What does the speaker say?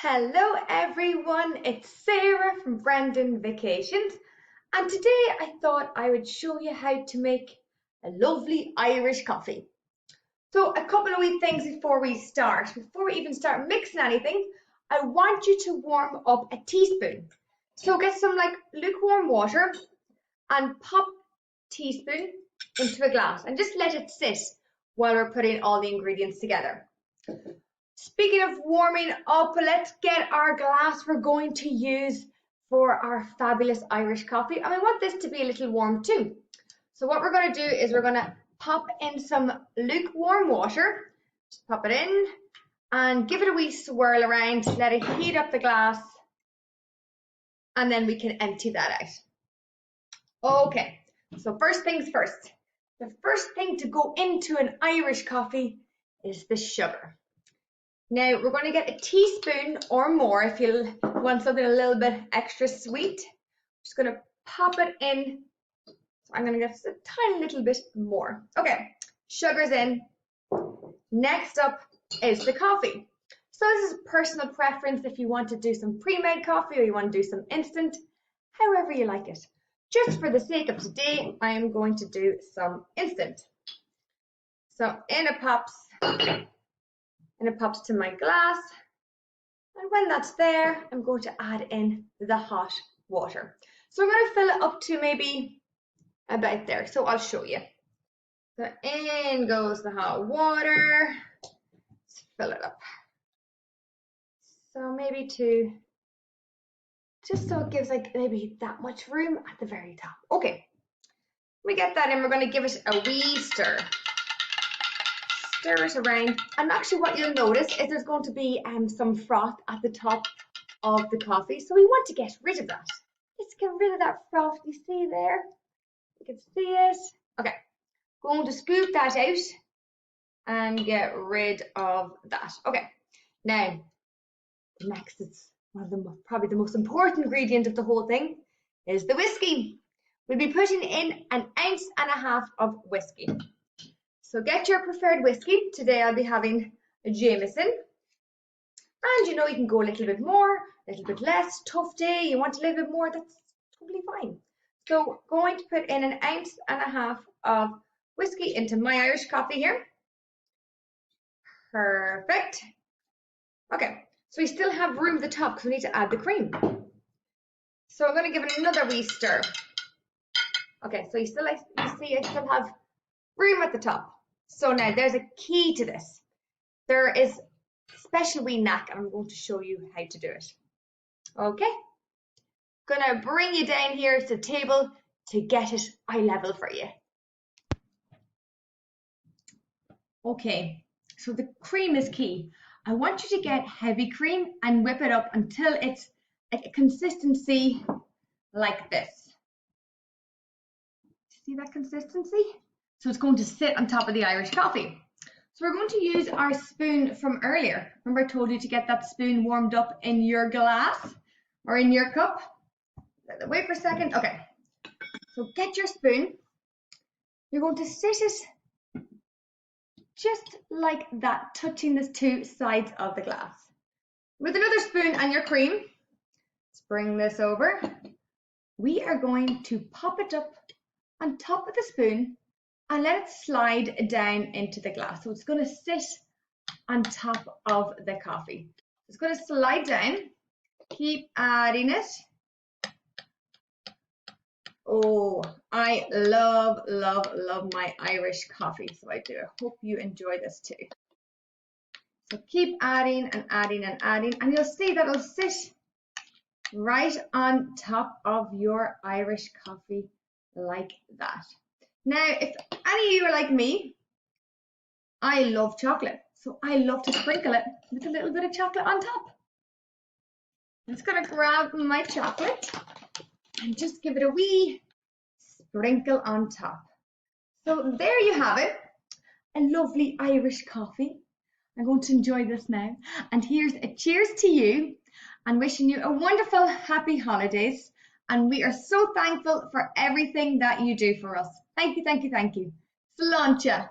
Hello everyone, it's Sarah from Brandon Vacations, and today I thought I would show you how to make a lovely Irish coffee. So a couple of wee things before we even start mixing anything, I want you to warm up a teaspoon. So get some lukewarm water and pop a teaspoon into a glass and just let it sit while we're putting all the ingredients together. Speaking of warming up, let's get our glass we're going to use for our fabulous Irish coffee. And we want this to be a little warm too. So what we're going to do is we're going to pop in some lukewarm water. Just pop it in and give it a wee swirl around. Let it heat up the glass. And then we can empty that out. Okay, so first things first. The first thing to go into an Irish coffee is the sugar. Now we're going to get a teaspoon or more if you want something a little bit extra sweet. Just going to pop it in. So I'm going to get just a tiny little bit more. Okay, sugar's in. Next up is the coffee. So this is personal preference if you want to do some pre-made coffee or you want to do some instant, however you like it. Just for the sake of today, I am going to do some instant. So in it pops to my glass, and when that's there, I'm going to add in the hot water. So I'm going to fill it up to maybe about there, so I'll show you. So in goes the hot water. Let's fill it up. So maybe just so it gives maybe that much room at the very top. Okay, we get that in, we're going to give it a wee stir. Stir it around, and actually what you'll notice is there's going to be some froth at the top of the coffee, so we want to get rid of that. Let's get rid of that froth. You see there? You can see it. Okay, going to scoop that out and get rid of that. Okay, now next is probably the most important ingredient of the whole thing is the whiskey. We'll be putting in 1.5 ounces of whiskey. So get your preferred whiskey. Today I'll be having a Jameson. And you can go a little bit more, a little bit less. Tough day, you want a little bit more, that's totally fine. So going to put in 1.5 ounces of whiskey into my Irish coffee here. Perfect. Okay, so we still have room at the top because we need to add the cream. So I'm going to give it another wee stir. Okay, so you see I still have room at the top. So now there's a key to this. There is a special wee knack, and I'm going to show you how to do it. Okay, gonna bring you down here to the table to get it eye level for you. Okay, so the cream is key. I want you to get heavy cream and whip it up until it's like a consistency like this. See that consistency? So it's going to sit on top of the Irish coffee. So we're going to use our spoon from earlier. Remember I told you to get that spoon warmed up in your glass or in your cup? Wait for a second. Okay. So get your spoon. You're going to sit it just like that, touching the two sides of the glass. With another spoon and your cream, let's bring this over. We are going to pop it up on top of the spoon and let it slide down into the glass. So it's going to sit on top of the coffee. It's going to slide down. Keep adding it. Oh, I love, love, love my Irish coffee. So I do. I hope you enjoy this too. So keep adding and adding and adding. And you'll see that it'll sit right on top of your Irish coffee like that. Now, if any of you are like me, I love chocolate. So I love to sprinkle it with a little bit of chocolate on top. I'm just going to grab my chocolate and just give it a wee sprinkle on top. So there you have it, a lovely Irish coffee. I'm going to enjoy this now. And here's a cheers to you and wishing you a wonderful, happy holidays. And we are so thankful for everything that you do for us. Thank you, thank you, thank you. Sláinte.